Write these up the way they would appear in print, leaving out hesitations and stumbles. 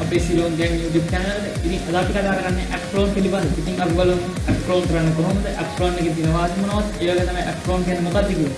අපේ Ceylon game YouTube channel එකට. ඉතින් අද අපි කතා කරන්නේ app clone පිළිබඳව. ඉතින් අපි බලමු app clone කරන්න කොහොමද? app clone එකේ තියෙන වාසි මොනවද? ඒ වගේ තමයි app clone කියන්නේ මොකක්ද කියලා.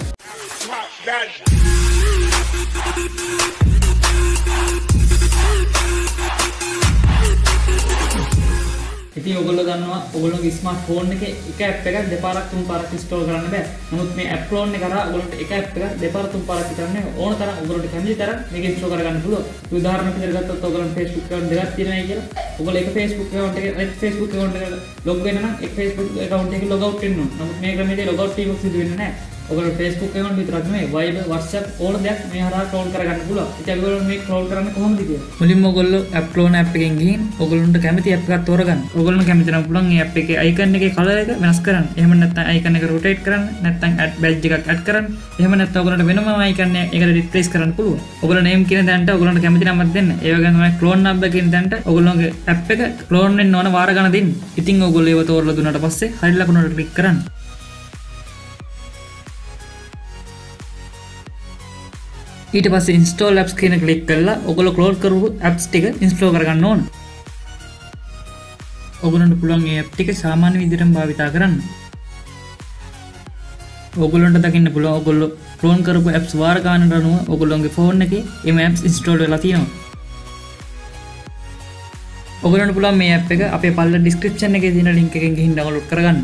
ඉතින් ඔයගොල්ලෝ දන්නවා ඔයගොල්ලෝගේ ස්මාර්ට් ෆෝන් එකේ එක ඇප් එකක් දෙපාරක් තුන් පාරක් ඉන්ස්ටෝල් කරන්න බෑ. නමුත් මේ ඇප් ක්ලෝන් එක කරා ඔයගොල්ලන්ට එක ඇප් එකක් දෙපාර තුන් පාරක් කරන්න ඕන තරම් ඔයගොල්ලන්ට කැමති තරම් මේක ඉන්ස්ටෝල් කරගන්න පුළුවන්. උදාහරණයක් විදිහට ගත්තොත් ඔයගොල්ලන්ට Facebook account දෙකක් තියෙනයි කියලා. ඔයගොල්ලෝ එක Facebook account එක log වෙන්න නම් එක Facebook account එකේ log out වෙන්න ඕන. නමුත් මේ ක්‍රමයේදී log out වීමක් සිදු වෙන්නේ නැහැ. ඔයගොල්ලෝ Facebook account විතරක් නෙමෙයි Viber, WhatsApp ඕන දෙයක් මේ හරහා ක්ලෝන් කරගන්න පුළුවන්. ඉතින් ඔයගොල්ලෝ මේ ක්ලෝන් කරන්න කොහොමද කියලා. මුලින්ම ඔයගොල්ලෝ app clone app එකෙන් ගිහින් ඔයගොල්ලන්ට කැමති app එකක් තෝරගන්න. ඔයගොල්ලෝ කැමති නම් පුළුවන් මේ app එකේ icon එකේ color එක වෙනස් කරන්න. එහෙම නැත්නම් icon එක rotate කරන්න. නැත්නම් add badge එකක් add කරන්න. එහෙම නැත්නම් ඔයගොල්ලන්ට වෙනම icon එකකට replace කරන්න පුළුවන්. ඔයගොල්ලෝ name කියන දැනට ඔයගොල්ලන්ට කැමති නමක් දෙන්න. ඒ වගේම තමයි clone number කියන දැනට ඔයගොල්ලෝගේ app එක clone වෙන්න ඕන වාර ගන්න දෙන්න. ඉතින් ඔයගොල්ලෝ ඒව තෝරලා දුන්නාට පස්සේ හරි ලකුණට click කරන්න. ඊට පස්සේ install apps කියන ක්ලික් කරලා ඔයගොල්ලෝ ක්ලෝන් කරපු apps ටික install කරගන්න ඕන. ඔයගොල්ලන්ට පුළුවන් මේ app ටික සාමාන්‍ය විදිහටම භාවිතා කරන්න. ඔයගොල්ලන්ට දකින්න පුළුවන් ඔයගොල්ලෝ ක්ලෝන් කරපු apps වාර ගන්නට අනුව ඔයගොල්ලෝගේ phone එකේ මේ apps install වෙලා තියෙනවා. ඔයගොල්ලන්ට පුළුවන් මේ app එක අපේ පල්ල description එකේ තියෙන link එකෙන් ගිහින් download කරගන්න.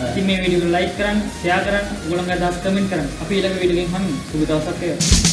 ඉතින් මේ වීඩියෝ එක like කරන්න, share කරන්න, ඔයගොල්ලන්ගේ අදහස් comment කරන්න. අපි ඊළඟ වීඩියෝ එකෙන් හමු. සුබ දවසක් වේවා.